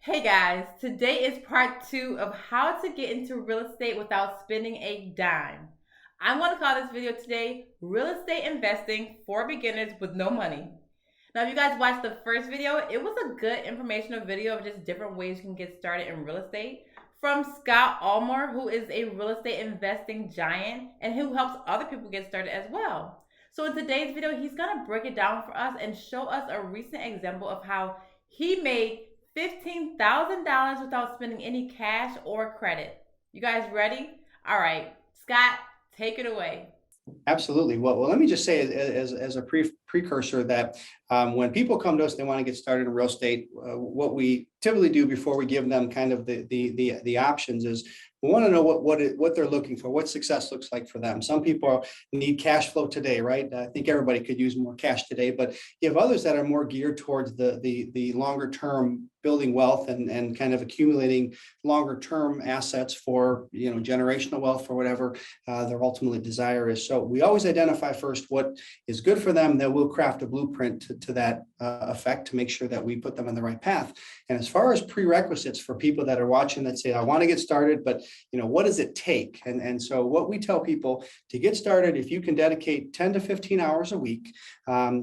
Hey guys, today is part two of how to get into real estate without spending a dime. I want to call this video today Real Estate Investing for Beginners with No Money. Now, if you guys watched the first video, it was a good informational video of just different ways you can get started in real estate from Scott Ulmer, who is a real estate investing giant and who helps other people get started as well. So, in today's video, he's going to break it down for us and show us a recent example of how he made $15,000 without spending any cash or credit. You guys ready? All right, Scott, take it away. Absolutely. Well, let me just say as a precursor that when people come to us, they want to get started in real estate. What we typically do before we give them kind of the options is we want to know what they're looking for, what success looks like for them. Some people need cash flow today, right? I think everybody could use more cash today, but you have others that are more geared towards the longer term building wealth and kind of accumulating longer term assets for generational wealth for whatever their ultimately desire is. So we always identify first what is good for them, then we'll craft a blueprint to that effect to make sure that we put them on the right path. And as far as prerequisites for people that are watching that say, I want to get started, but what does it take? And so what we tell people to get started, if you can dedicate 10 to 15 hours a week,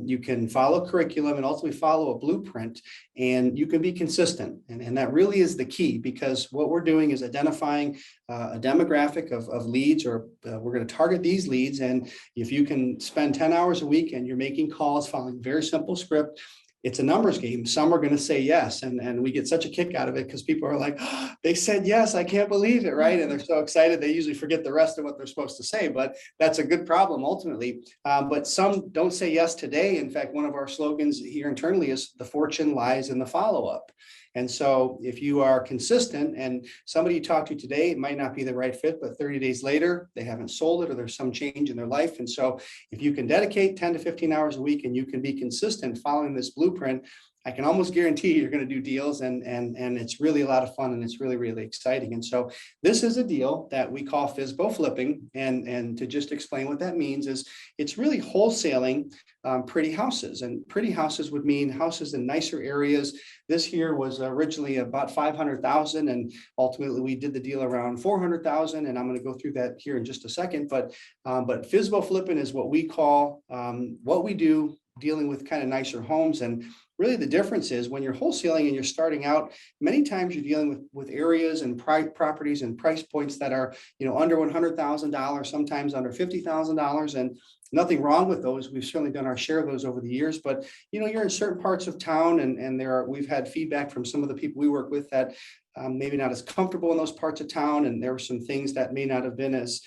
you can follow curriculum and ultimately follow a blueprint, and you can be consistent. And that really is the key, because what we're doing is identifying a demographic of leads, or we're going to target these leads. And if you can spend 10 hours a week and you're making calls, following a very simple script, it's a numbers game. Some are going to say yes. And we get such a kick out of it because people are like, oh, they said yes, I can't believe it, right? And they're so excited, they usually forget the rest of what they're supposed to say, but that's a good problem ultimately. But some don't say yes today. In fact, one of our slogans here internally is the fortune lies in the follow-up. And so if you are consistent and somebody you talk to today, it might not be the right fit, but 30 days later, they haven't sold it or there's some change in their life. And so if you can dedicate 10 to 15 hours a week and you can be consistent following this blueprint, I can almost guarantee you're going to do deals, and it's really a lot of fun, and it's really, really exciting. And so this is a deal that we call FSBO flipping. And to just explain what that means is it's really wholesaling pretty houses, and pretty houses would mean houses in nicer areas. This here was originally about 500,000, and ultimately we did the deal around 400,000. And I'm going to go through that here in just a second. But FSBO flipping is what we call what we do dealing with kind of nicer homes. And really the difference is when you're wholesaling and you're starting out, many times you're dealing with areas and properties and price points that are, under $100,000, sometimes under $50,000. And nothing wrong with those. We've certainly done our share of those over the years, but you're in certain parts of town, and we've had feedback from some of the people we work with that maybe not as comfortable in those parts of town, and there were some things that may not have been as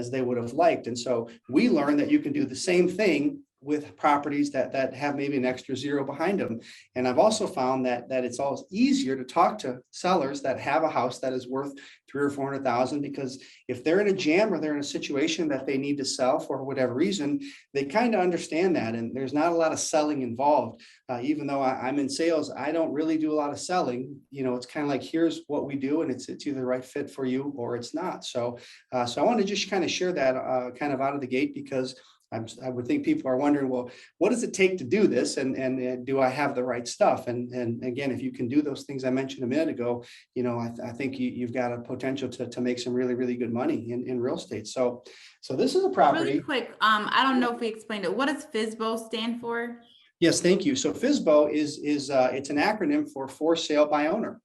they would have liked. And so we learned that you can do the same thing with properties that have maybe an extra zero behind them. And I've also found that it's always easier to talk to sellers that have a house that is worth 300,000 or 400,000, because if they're in a jam or they're in a situation that they need to sell for whatever reason, they kind of understand that. And there's not a lot of selling involved. Even though I'm in sales, I don't really do a lot of selling. It's kind of like, here's what we do, and it's either the right fit for you or it's not. So I want to just kind of share that kind of out of the gate, because I would think people are wondering, well, what does it take to do this? And do I have the right stuff? And again, if you can do those things I mentioned a minute ago, I think you've got a potential to make some really, really good money in real estate. So this is a property. Really quick, I don't know if we explained it. What does FSBO stand for? Yes, thank you. So FSBO is it's an acronym for sale by owner.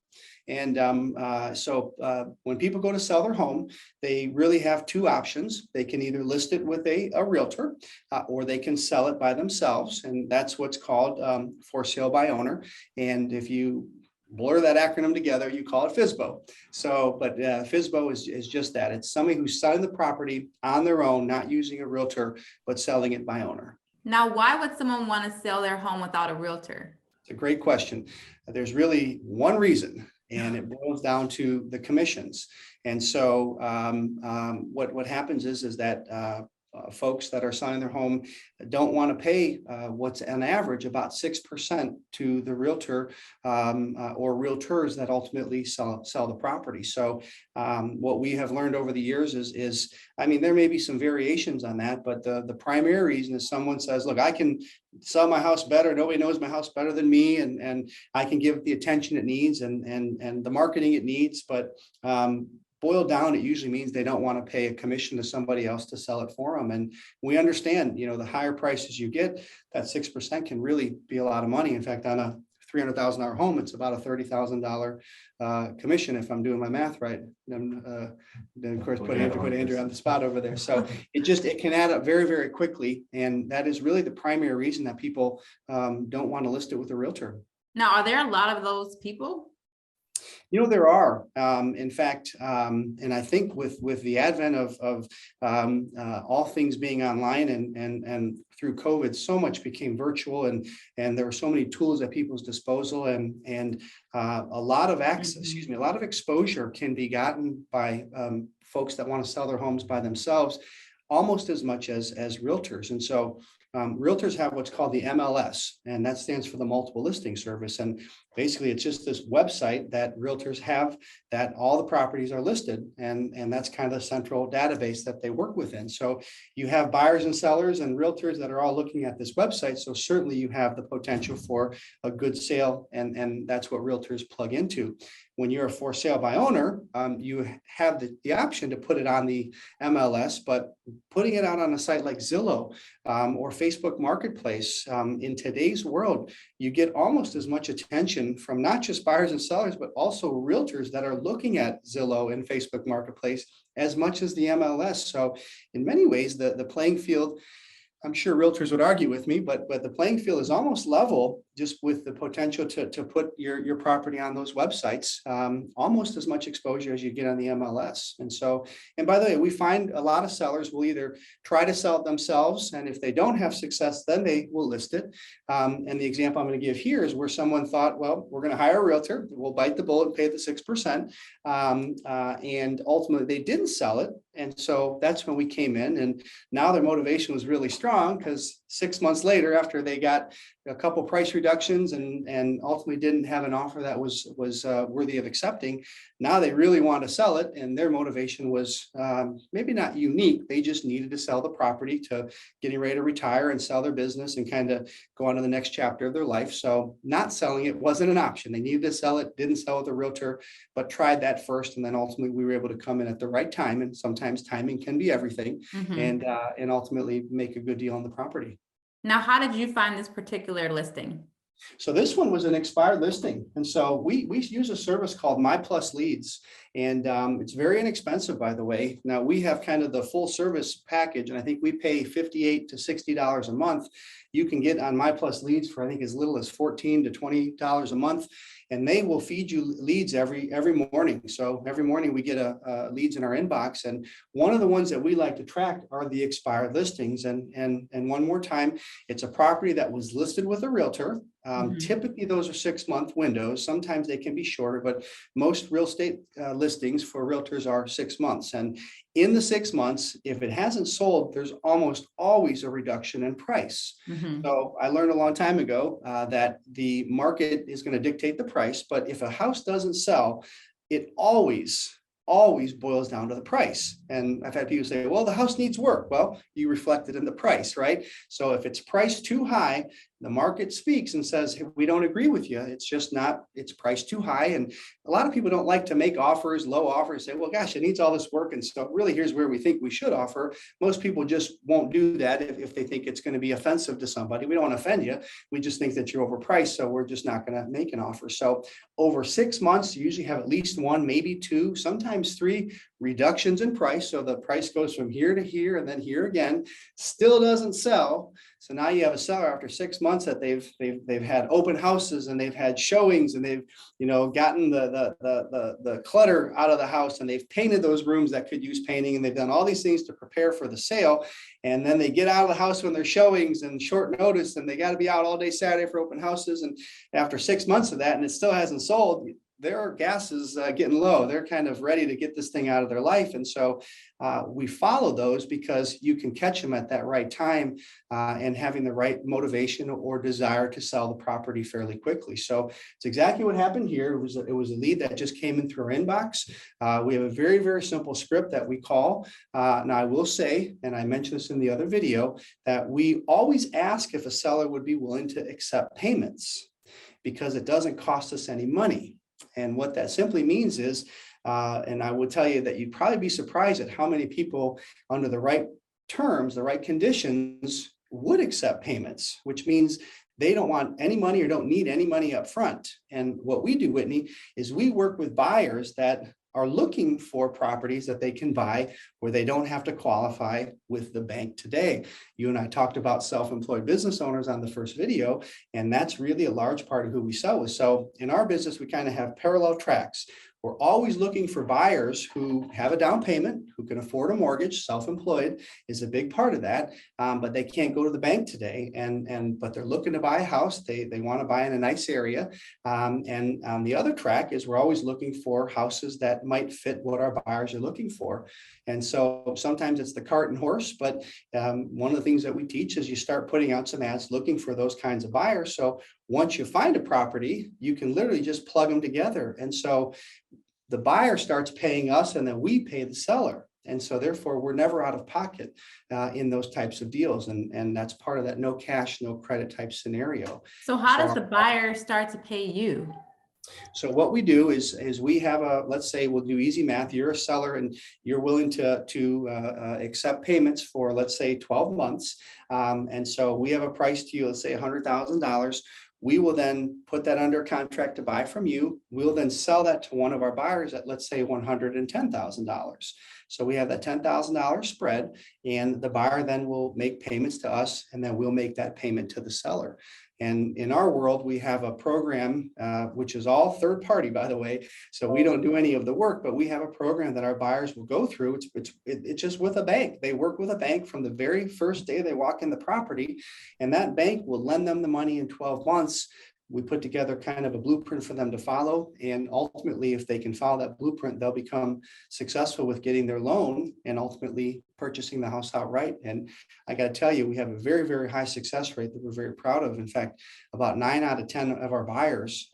And when people go to sell their home, they really have two options. They can either list it with a realtor, or they can sell it by themselves. And that's what's called for sale by owner. And if you blur that acronym together, you call it FSBO. So, but FSBO is just that. It's somebody who's selling the property on their own, not using a realtor, but selling it by owner. Now, why would someone want to sell their home without a realtor? It's a great question. There's really one reason, and it boils down to the commissions. And so what happens is that folks that are selling their home don't want to pay what's on average about 6% to the realtor or realtors that ultimately sell the property. So what we have learned over the years is, I mean, there may be some variations on that, but the primary reason is someone says, look, I can sell my house better. Nobody knows my house better than me, and I can give it the attention it needs and the marketing it needs. But boiled down, it usually means they don't want to pay a commission to somebody else to sell it for them. And we understand, the higher prices you get, that 6% can really be a lot of money. In fact, on a $300,000 home, it's about a $30,000 commission, if I'm doing my math right. Then of course, put Andrew on the spot over there. So it can add up very, very quickly. And that is really the primary reason that people don't want to list it with a realtor. Now, are there a lot of those people? There are, in fact, and I think with the advent of all things being online and through COVID, so much became virtual, and there were so many tools at people's disposal, and a lot of access, a lot of exposure can be gotten by folks that want to sell their homes by themselves, almost as much as realtors. And so realtors have what's called the MLS, and that stands for the multiple listing service. And basically, it's just this website that realtors have that all the properties are listed, and that's kind of the central database that they work within. So you have buyers and sellers and realtors that are all looking at this website. So certainly you have the potential for a good sale, and that's what realtors plug into. When you're a for sale by owner, you have the option to put it on the MLS, but putting it out on a site like Zillow or Facebook Marketplace, in today's world, you get almost as much attention from not just buyers and sellers, but also realtors that are looking at Zillow and Facebook Marketplace as much as the MLS. So in many ways, the playing field, I'm sure realtors would argue with me, but the playing field is almost level, just with the potential to put your property on those websites, almost as much exposure as you get on the MLS. And so, and by the way, we find a lot of sellers will either try to sell it themselves, and if they don't have success, then they will list it. And the example I'm going to give here is where someone thought, well, we're going to hire a realtor, we'll bite the bullet and pay the 6%. And ultimately they didn't sell it. And so that's when we came in, and now their motivation was really strong, because 6 months later, after they got a couple price reductions and ultimately didn't have an offer that was worthy of accepting, now they really want to sell it, and their motivation was maybe not unique. They just needed to sell the property to getting ready to retire and sell their business and kind of go on to the next chapter of their life. So not selling it wasn't an option. They needed to sell it, didn't sell with a realtor, but tried that first, and then ultimately we were able to come in at the right time, and sometimes timing can be everything, and ultimately make a good deal on the property. Now, how did you find this particular listing? So this one was an expired listing. And so we use a service called My Plus Leads. And it's very inexpensive, by the way. Now we have kind of the full service package, and I think we pay $58 to $60 a month. You can get on My Plus Leads for, I think, as little as $14 to $20 a month. And they will feed you leads every morning. So every morning we get a leads in our inbox. And one of the ones that we like to track are the expired listings. And one more time, it's a property that was listed with a realtor. Typically, those are 6-month windows. Sometimes they can be shorter, but most real estate listings for realtors are 6 months. And in the 6 months, if it hasn't sold, there's almost always a reduction in price. So I learned a long time ago that the market is going to dictate the price, but if a house doesn't sell, it always boils down to the price. And I've had people say, well, the house needs work. Well, you reflect it in the price, right? So if it's priced too high, the market speaks and says, hey, we don't agree with you. It's just not, it's priced too high. And a lot of people don't like to make offers, low offers, say, well, gosh, it needs all this work. And so really, here's where we think we should offer. Most people just won't do that if they think it's going to be offensive to somebody. We don't want to offend you. We just think that you're overpriced. So we're just not going to make an offer. So over 6 months, you usually have at least 1, maybe 2, sometimes 3 reductions in price. So the price goes from here to here and then here again, still doesn't sell. So now you have a seller after 6 months that they've had open houses and they've had showings, and they've gotten the clutter out of the house, and they've painted those rooms that could use painting, and they've done all these things to prepare for the sale. And then they get out of the house when they're showings and short notice, and they got to be out all day Saturday for open houses. And after 6 months of that, and it still hasn't sold, their gas is getting low. They're kind of ready to get this thing out of their life. And so we follow those because you can catch them at that right time and having the right motivation or desire to sell the property fairly quickly. So it's exactly what happened here. It was a lead that just came in through our inbox. We have a very, very simple script that we call. Now I will say, and I mentioned this in the other video, that we always ask if a seller would be willing to accept payments because it doesn't cost us any money. And what that simply means is, and I will tell you that you'd probably be surprised at how many people under the right terms, the right conditions would accept payments, which means they don't want any money or don't need any money up front. And what we do, Whitney, is we work with buyers that are looking for properties that they can buy where they don't have to qualify with the bank today. You and I talked about self-employed business owners on the first video, and that's really a large part of who we sell with. So in our business, we kind of have parallel tracks. We're always looking for buyers who have a down payment, who can afford a mortgage. Self-employed is a big part of that, but they can't go to the bank today. But they're looking to buy a house. They want to buy in a nice area. And on the other track is we're always looking for houses that might fit what our buyers are looking for. And so sometimes it's the cart and horse, but one of the things that we teach is you start putting out some ads looking for those kinds of buyers. So once you find a property, you can literally just plug them together. And so the buyer starts paying us and then we pay the seller. And so therefore we're never out of pocket in those types of deals. And that's part of that no cash, no credit type scenario. So how does the buyer start to pay you? So what we do is we have let's say we'll do easy math. You're a seller and you're willing to accept payments for, let's say, 12 months. And so we have a price to you, let's say $100,000. We will then put that under contract to buy from you. We'll then sell that to one of our buyers at, let's say, $110,000. So we have that $10,000 spread, and the buyer then will make payments to us, and then we'll make that payment to the seller. And in our world, we have a program, which is all third party, by the way. So we don't do any of the work, but we have a program that our buyers will go through. It's just with a bank. They work with a bank from the very first day they walk in the property, and that bank will lend them the money in 12 months. We put together kind of a blueprint for them to follow. And ultimately, if they can follow that blueprint, they'll become successful with getting their loan and ultimately purchasing the house outright. And I got to tell you, we have a very, very high success rate that we're very proud of. In fact, about 9 out of 10 of our buyers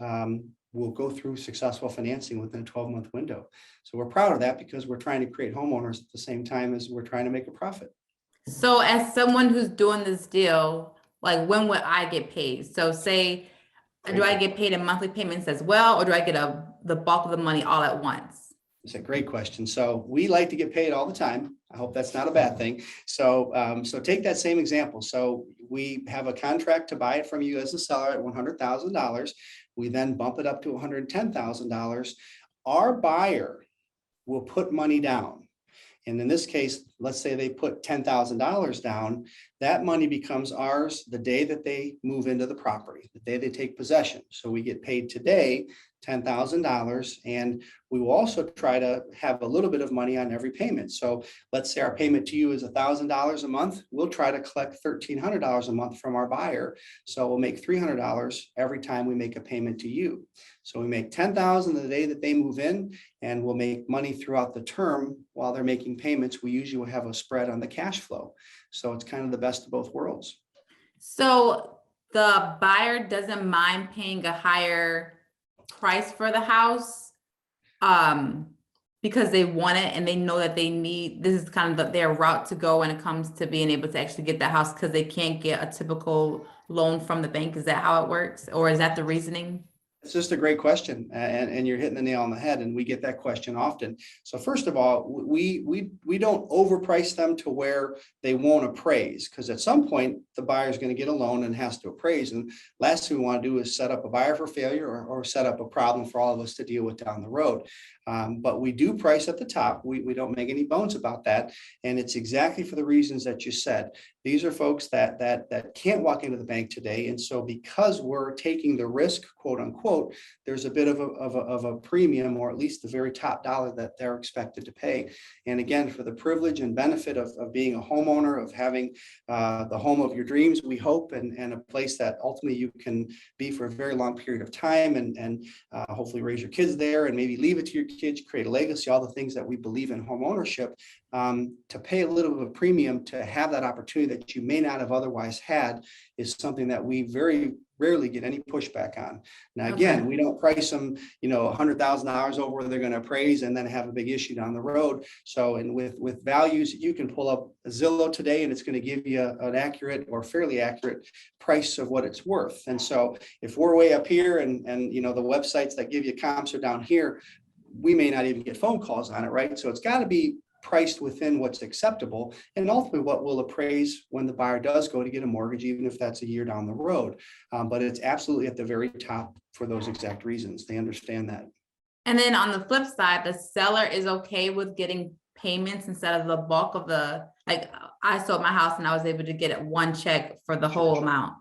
will go through successful financing within a 12-month window. So we're proud of that because we're trying to create homeowners at the same time as we're trying to make a profit. So as someone who's doing this deal, like when would I get paid? So say, do I get paid in monthly payments as well, or do I get the bulk of the money all at once? It's a great question. So we like to get paid all the time. I hope that's not a bad thing. So take that same example. So we have a contract to buy it from you as a seller at $100,000. We then bump it up to $110,000. Our buyer will put money down. And in this case, let's say they put $10,000 down, that money becomes ours the day that they move into the property, the day they take possession. So we get paid today $10,000, and we will also try to have a little bit of money on every payment. So let's say our payment to you is $1,000 a month. We'll try to collect $1,300 a month from our buyer. So we'll make $300 every time we make a payment to you. So we make $10,000 the day that they move in, and we'll make money throughout the term while they're making payments. We usually will have a spread on the cash flow. So it's kind of the best of both worlds. So the buyer doesn't mind paying a higher price for the house because they want it and they know that they need, this is kind of their route to go when it comes to being able to actually get the house because they can't get a typical loan from the bank. Is that how it works? Or is that the reasoning? It's just a great question, and you're hitting the nail on the head, and we get that question often. So first of all, we don't overprice them to where they won't appraise, because at some point the buyer is going to get a loan and has to appraise, and last thing we want to do is set up a buyer for failure or set up a problem for all of us to deal with down the road. But we do price at the top. We don't make any bones about that, and it's exactly for the reasons that you said. These are folks that can't walk into the bank today. And so because we're taking the risk, quote unquote, there's a bit of a premium, or at least the very top dollar that they're expected to pay. And again, for the privilege and benefit of being a homeowner, of having the home of your dreams, we hope, and a place that ultimately you can be for a very long period of time, and hopefully raise your kids there and maybe leave it to your kids, create a legacy, all the things that we believe in home ownership. To pay a little bit of a premium to have that opportunity that you may not have otherwise had is something that we very rarely get any pushback on. Now, again, Okay. we don't price them, $100,000 over where they're going to appraise and then have a big issue down the road. So, and with values, you can pull up a Zillow today and it's going to give you an accurate or fairly accurate price of what it's worth. And so if we're way up here and the websites that give you comps are down here, we may not even get phone calls on it, right? So it's got to be priced within what's acceptable, and ultimately what will appraise when the buyer does go to get a mortgage, even if that's a year down the road. But it's absolutely at the very top for those exact reasons. They understand that. And then on the flip side, the seller is okay with getting payments instead of the bulk of like I sold my house and I was able to get it one check for the whole amount.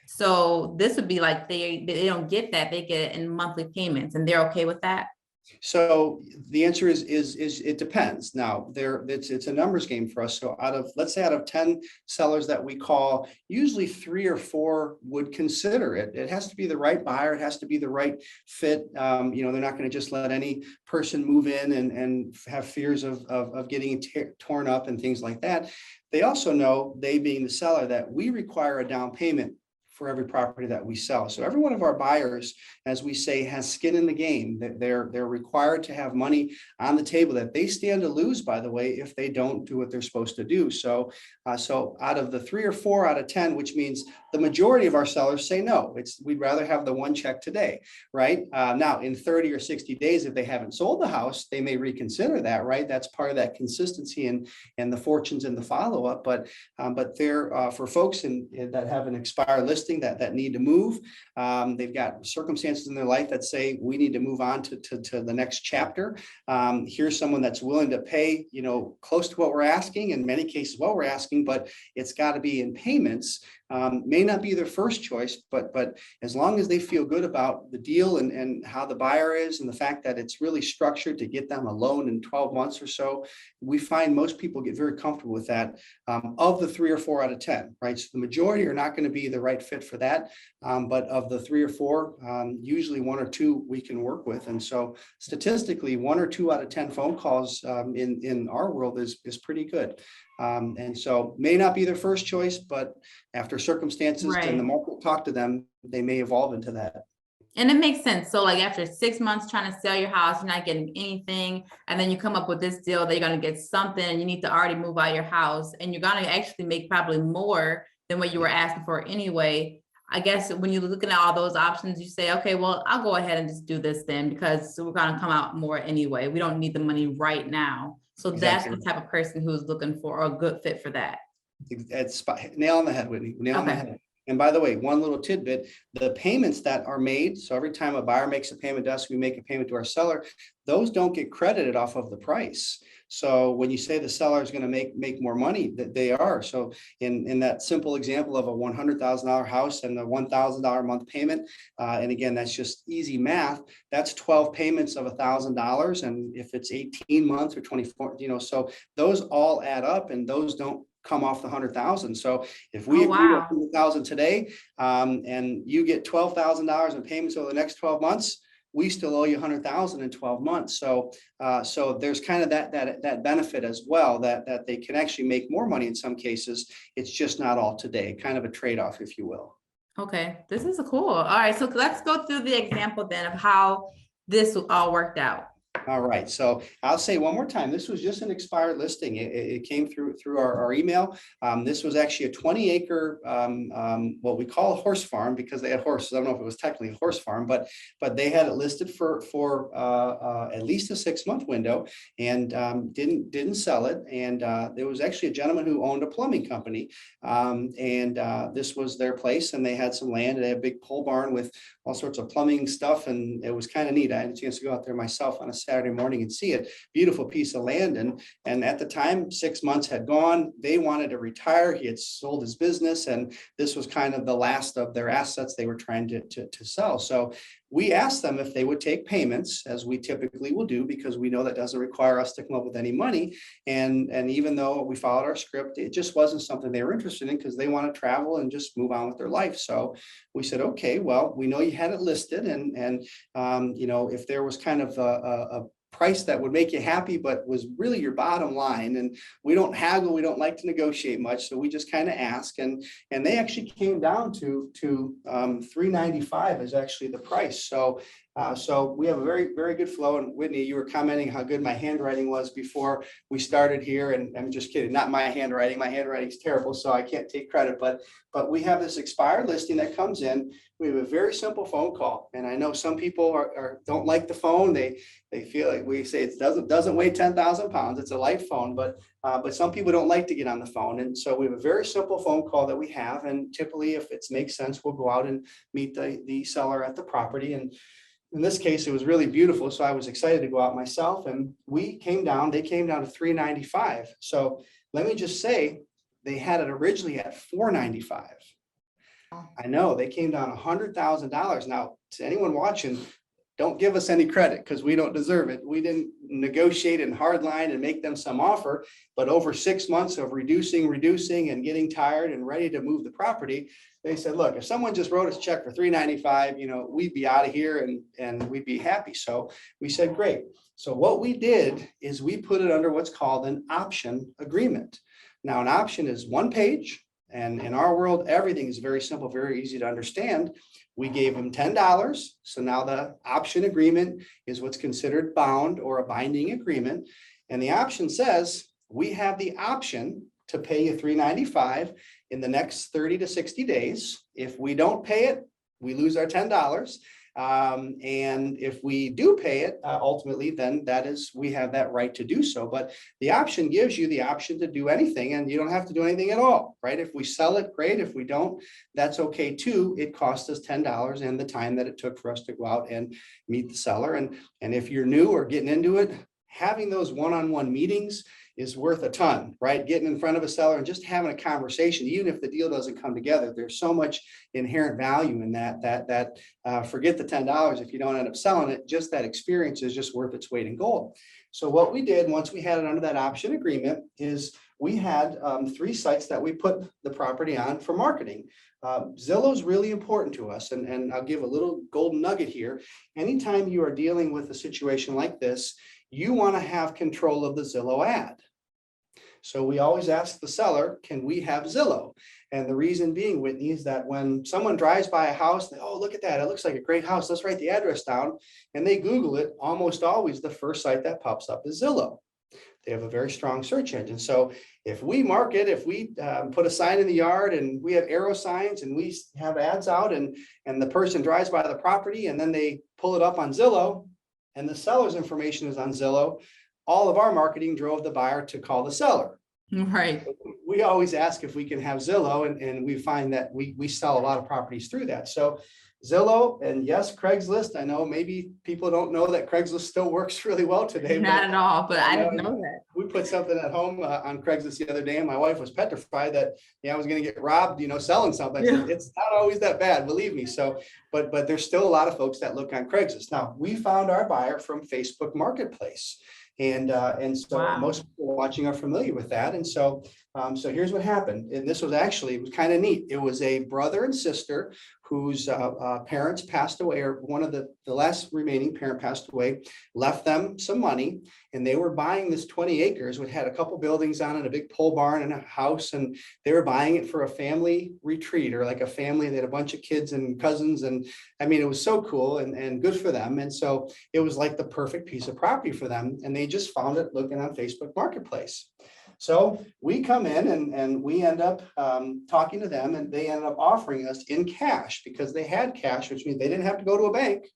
So this would be like they don't get that, they get it in monthly payments, and they're okay with that. So the answer is it depends. Now it's a numbers game for us. So let's say out of 10 sellers that we call, usually 3 or 4 would consider it. It has to be the right buyer. It has to be the right fit. They're not going to just let any person move in and have fears of getting torn up and things like that. They also know, they being the seller, that we require a down payment for every property that we sell. So every one of our buyers, as we say, has skin in the game. That they're required to have money on the table that they stand to lose, by the way, if they don't do what they're supposed to do. So out of the 3 or 4 out of 10, which means the majority of our sellers say no, we'd rather have the one check today, right? Now in 30 or 60 days, if they haven't sold the house, they may reconsider that, right? That's part of that consistency and the fortunes and the follow-up. But they're for folks that have an expired listing that need to move. They've got circumstances in their life that say we need to move on to the next chapter. Here's someone that's willing to pay, close to what we're asking, in many cases what we're asking, but it's got to be in payments. May not be their first choice, but as long as they feel good about the deal and how the buyer is, and the fact that it's really structured to get them a loan in 12 months or so, we find most people get very comfortable with that. Of the 3 or 4 out of 10, right? So the majority are not going to be the right fit for that. But of the 3 or 4, usually 1 or 2 we can work with. And so statistically, 1 or 2 out of 10 phone calls in our world is pretty good. And so may not be their first choice, but after circumstances and the market talk to them, they may evolve into that. And it makes sense. So like after 6 months trying to sell your house, you're not getting anything. And then you come up with this deal that you're going to get something, and you need to already move out your house, and you're going to actually make probably more than what you were asking for anyway. I guess when you're looking at all those options, you say, okay, well, I'll go ahead and just do this then, because we're going to come out more anyway. We don't need the money right now. So exactly. That's the type of person who's looking for a good fit for that. It's nail on the head, Whitney. Nail on the head. And by the way, one little tidbit, the payments that are made, so every time a buyer makes a payment to us, we make a payment to our seller, those don't get credited off of the price. So when you say the seller is going to make more money, that they are. So in that simple example of a $100,000 house and a $1,000 a month payment, and again, that's just easy math, that's 12 payments of $1,000. And if it's 18 months or 24, so those all add up, and those don't come off the 100,000. So if we agree to 100,000 today, and you get $12,000 in payments over the next 12 months, we still owe you 100,000 in 12 months. So there's kind of that benefit as well, that they can actually make more money in some cases. It's just not all today, kind of a trade-off, if you will. Okay, this is cool. All right, so let's go through the example then of how this all worked out. All right, so I'll say one more time, this was just an expired listing. It came through our email. This was actually a 20-acre, what we call a horse farm, because they had horses. I don't know if it was technically a horse farm, but they had it listed for at least a 6-month window, and didn't sell it. And there was actually a gentleman who owned a plumbing company, and this was their place, and they had some land, and they had a big pole barn with all sorts of plumbing stuff, and it was kind of neat. I had a chance to go out there myself on a Saturday Saturday morning and see it. Beautiful piece of land. And at the time, 6 months had gone. They wanted to retire. He had sold his business, and this was kind of the last of their assets they were trying to sell. So we asked them if they would take payments, as we typically will do, because we know that doesn't require us to come up with any money. And even though we followed our script, it just wasn't something they were interested in, because they want to travel and just move on with their life. So we said, okay, well, we know you had it listed, and if there was kind of a price that would make you happy, but was really your bottom line. And we don't haggle, we don't like to negotiate much. So we just kind of ask, and they actually came down to $395 is actually the price. So we have a very, very good flow. And Whitney, you were commenting how good my handwriting was before we started here. And I'm just kidding, not my handwriting. My handwriting is terrible, so I can't take credit. But we have this expired listing that comes in. We have a very simple phone call. And I know some people don't like the phone. They feel like we say it doesn't weigh 10,000 pounds. It's a light phone, but some people don't like to get on the phone. And so we have a very simple phone call that we have. And typically, if it makes sense, we'll go out and meet the seller at the property. And in this case, it was really beautiful. So I was excited to go out myself, and they came down to $395. So let me just say, they had it originally at $495. I know they came down $100,000. Now, to anyone watching, don't give us any credit, because we don't deserve it. We didn't negotiate and hardline and make them some offer, but over 6 months of reducing and getting tired and ready to move the property, they said, look, if someone just wrote us a check for $395, we'd be out of here and we'd be happy. So we said, great. So what we did is we put it under what's called an option agreement. Now, an option is one page. And in our world, everything is very simple, very easy to understand. We gave them $10. So now the option agreement is what's considered bound, or a binding agreement. And the option says we have the option to pay you $395 in the next 30 to 60 days. If we don't pay it, we lose our $10. And if we do pay it, ultimately, then we have that right to do so. But the option gives you the option to do anything, and you don't have to do anything at all, right? If we sell it, great. If we don't, that's okay too. It cost us $10 and the time that it took for us to go out and meet the seller. And if you're new or getting into it, having those one-on-one meetings is worth a ton, right? Getting in front of a seller and just having a conversation, even if the deal doesn't come together, there's so much inherent value in that forget the $10 if you don't end up selling it. Just that experience is just worth its weight in gold. So what we did once we had it under that option agreement is we had 3 sites that we put the property on for marketing. Zillow is really important to us, and I'll give a little golden nugget here. Anytime you are dealing with a situation like this, you want to have control of the Zillow ad. So we always ask the seller, can we have Zillow? And the reason being, Whitney, is that when someone drives by a house, they, oh, look at that, it looks like a great house, let's write the address down. And they Google it, almost always the first site that pops up is Zillow. They have a very strong search engine. So if we market, if we put a sign in the yard and we have arrow signs and we have ads out, and the person drives by the property and then they pull it up on Zillow, and the seller's information is on Zillow, all of our marketing drove the buyer to call the seller. Right. We always ask if we can have Zillow, and we find that we sell a lot of properties through that. So Zillow, and yes, Craigslist. I know maybe people don't know that Craigslist still works really well today. Not at all, but I didn't know that. We put something at home on Craigslist the other day, and my wife was petrified that I was going to get robbed, selling something. Yeah. It's not always that bad, believe me. So, but there's still a lot of folks that look on Craigslist. Now, we found our buyer from Facebook Marketplace. And so wow. Most people watching are familiar with that. And so here's what happened. And this was actually, it was kind of neat. It was a brother and sister whose parents passed away, or one of the last remaining parent passed away, left them some money, and they were buying this 20 acres, which had a couple buildings on it, a big pole barn and a house, and they were buying it for a family retreat, or like a family that had a bunch of kids and cousins. And I mean, it was so cool and good for them. And so it was like the perfect piece of property for them. And they just found it looking on Facebook Marketplace. So we come in and we end up talking to them, and they ended up offering us in cash, because they had cash, which means they didn't have to go to a bank.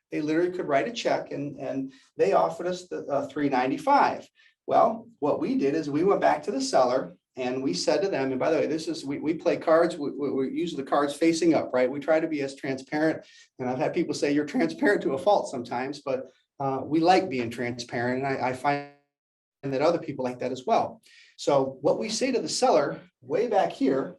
They literally could write a check, and they offered us the $395. Well, what we did is we went back to the seller and we said to them, and by the way, we play cards. We use the cards facing up, right? We try to be as transparent. And I've had people say you're transparent to a fault sometimes, but we like being transparent, and I find that other people like that as well. So what we say to the seller way back here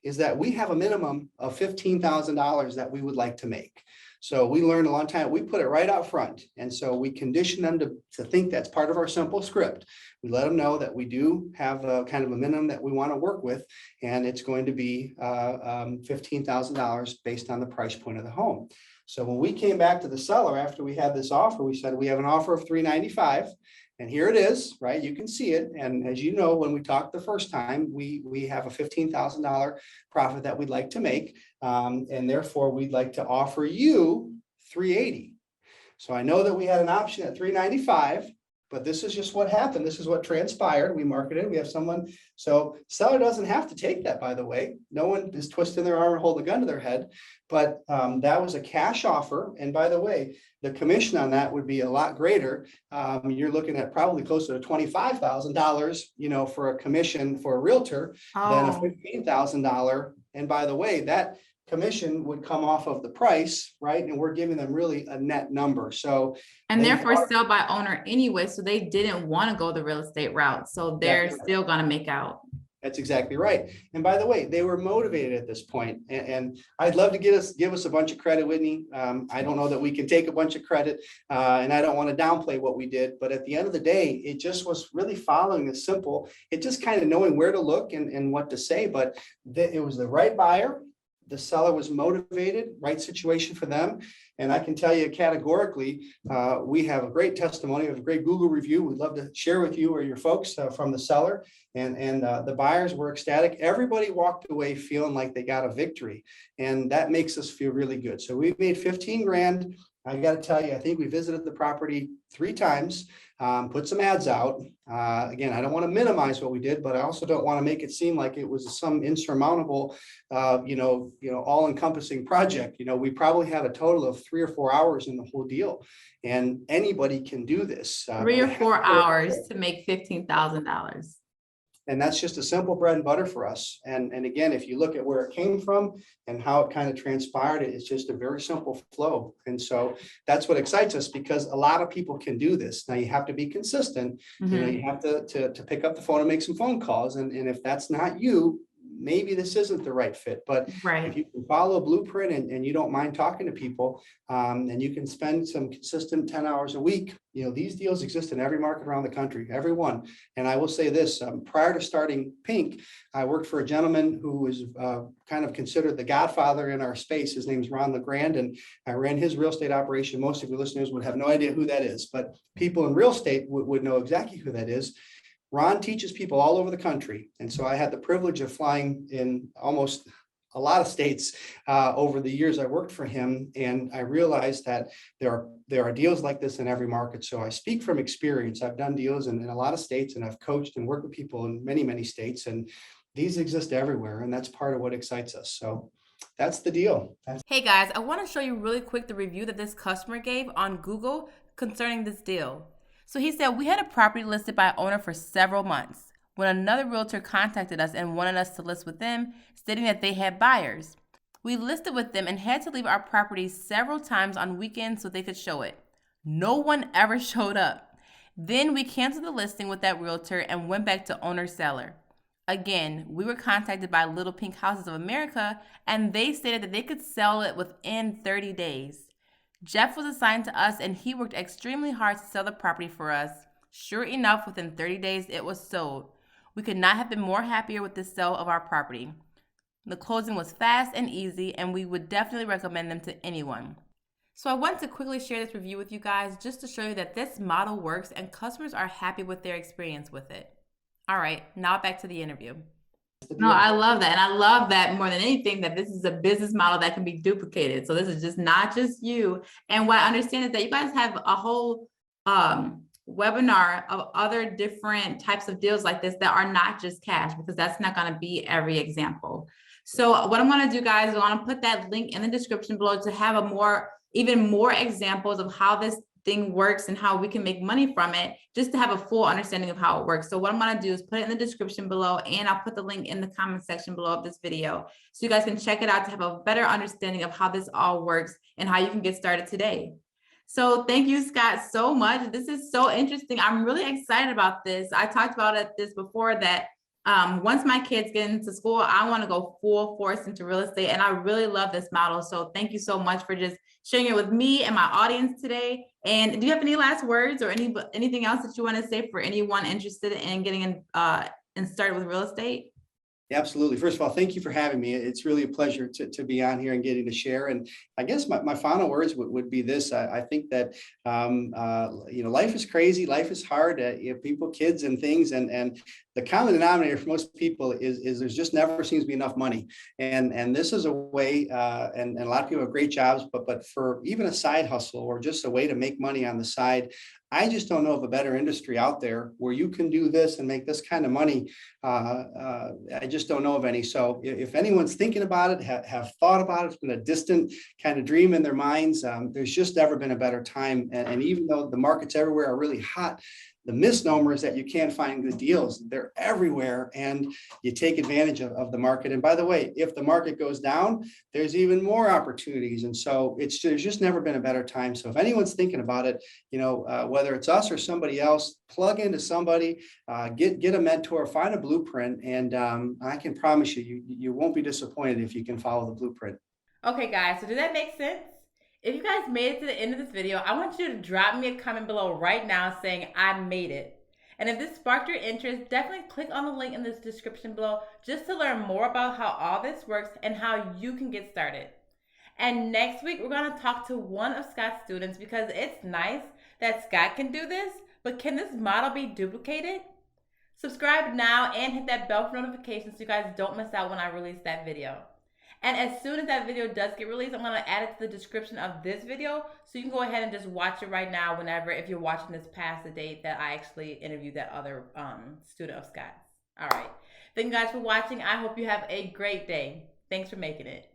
is that we have a minimum of $15,000 that we would like to make. So we learned a long time, we put it right out front. And so we condition them to think that's part of our simple script. We let them know that we do have a kind of a minimum that we want to work with, and it's going to be $15,000 based on the price point of the home. So when we came back to the seller after we had this offer, we said, we have an offer of $395. And here it is, right? You can see it. And as you know, when we talked the first time, we have a $15,000 profit that we'd like to make. And therefore, we'd like to offer you $380. So I know that we had an option at $395, but this is just what happened. This is what transpired. We marketed, we have someone. So seller doesn't have to take that, by the way. No one is twisting their arm and holding a gun to their head. But that was a cash offer. And by the way, the commission on that would be a lot greater. You're looking at probably closer to $25,000, for a commission for a realtor than a $15,000. And by the way, that commission would come off of the price, right? And we're giving them really a net number. So, and they're for sale by owner anyway, so they didn't want to go the real estate route. So they're still going to make out. That's exactly right. And by the way, they were motivated at this point. And I'd love to give us a bunch of credit, Whitney. I don't know that we can take a bunch of credit, and I don't want to downplay what we did. But at the end of the day, it just was really following the simple, it just kind of knowing where to look and what to say. But it was the right buyer. The seller was motivated, right situation for them. And I can tell you categorically, we have a great testimony, we have a great Google review. We'd love to share with you or your folks from the seller. And the buyers were ecstatic. Everybody walked away feeling like they got a victory. And that makes us feel really good. So we made 15 grand. I got to tell you, I think we visited the property 3 times, put some ads out. Again, I don't want to minimize what we did, but I also don't want to make it seem like it was some insurmountable, all-encompassing project. We probably had a total of 3 or 4 hours in the whole deal, and anybody can do this. 3 or 4 hours to make $15,000. And that's just a simple bread and butter for us. And again, if you look at where it came from and how it kind of transpired, it's just a very simple flow. And so that's what excites us, because a lot of people can do this. Now you have to be consistent. Mm-hmm. You have to pick up the phone and make some phone calls. And if that's not you, maybe this isn't the right fit. But if you can follow a blueprint and you don't mind talking to people, and you can spend some consistent 10 hours a week, these deals exist in every market around the country, every one. And I will say this, prior to starting Pink, I worked for a gentleman who was kind of considered the godfather in our space. His name's Ron LeGrand, and I ran his real estate operation. Most of your listeners would have no idea who that is, but people in real estate would know exactly who that is. Ron teaches people all over the country. And so I had the privilege of flying in almost a lot of states over the years I worked for him. And I realized that there are deals like this in every market. So I speak from experience. I've done deals in a lot of states, and I've coached and worked with people in many, many states. And these exist everywhere. And that's part of what excites us. So that's the deal. Hey guys, I want to show you really quick the review that this customer gave on Google concerning this deal. So he said, we had a property listed by owner for several months when another realtor contacted us and wanted us to list with them, stating that they had buyers. We listed with them and had to leave our property several times on weekends so they could show it. No one ever showed up. Then we canceled the listing with that realtor and went back to owner seller. Again, we were contacted by Little Pink Houses of America, and they stated that they could sell it within 30 days. Jeff was assigned to us, and he worked extremely hard to sell the property for us. Sure enough, within 30 days, it was sold. We could not have been more happier with the sale of our property. The closing was fast and easy, and we would definitely recommend them to anyone. So I wanted to quickly share this review with you guys just to show you that this model works and customers are happy with their experience with it. All right, now back to the interview. No, I love that. And I love that more than anything, that this is a business model that can be duplicated. So this is just not just you. And what I understand is that you guys have a whole webinar of other different types of deals like this that are not just cash, because that's not going to be every example. So what I'm going to do, guys, I want to put that link in the description below to have even more examples of how this thing works and how we can make money from it, just to have a full understanding of how it works. So what I'm going to do is put it in the description below, and I'll put the link in the comment section below of this video so you guys can check it out to have a better understanding of how this all works and how you can get started today. So thank you, Scott, so much. This is so interesting. I'm really excited about this. I talked about this before that once my kids get into school, I want to go full force into real estate. And I really love this model. So thank you so much for just sharing it with me and my audience today. And do you have any last words or anything else that you want to say for anyone interested in getting in started with real estate? Absolutely. First of all, thank you for having me. It's really a pleasure to be on here and getting to share. And I guess my final words would be this. I think that, life is crazy. Life is hard. People, kids and things. And the common denominator for most people is there's just never seems to be enough money. And this is a way, and a lot of people have great jobs, but for even a side hustle or just a way to make money on the side, I just don't know of a better industry out there where you can do this and make this kind of money. I just don't know of any. So if anyone's thinking about it, have thought about it, it's been a distant kind of dream in their minds. There's just never been a better time. And even though the markets everywhere are really hot, the misnomer is that you can't find good deals. They're everywhere, and you take advantage of the market. And by the way, if the market goes down, there's even more opportunities. And so there's just never been a better time. So if anyone's thinking about it, whether it's us or somebody else, plug into somebody, get a mentor, find a blueprint, and I can promise you won't be disappointed if you can follow the blueprint. Okay, guys, so did that make sense? If you guys made it to the end of this video, I want you to drop me a comment below right now saying I made it. And if this sparked your interest, definitely click on the link in this description below just to learn more about how all this works and how you can get started. And next week, we're going to talk to one of Scott's students because it's nice that Scott can do this, but can this model be duplicated? Subscribe now and hit that bell for notifications so you guys don't miss out when I release that video. And as soon as that video does get released, I'm going to add it to the description of this video so you can go ahead and just watch it right now whenever, if you're watching this past the date that I actually interviewed that other student of Scott's. All right. Thank you guys for watching. I hope you have a great day. Thanks for making it.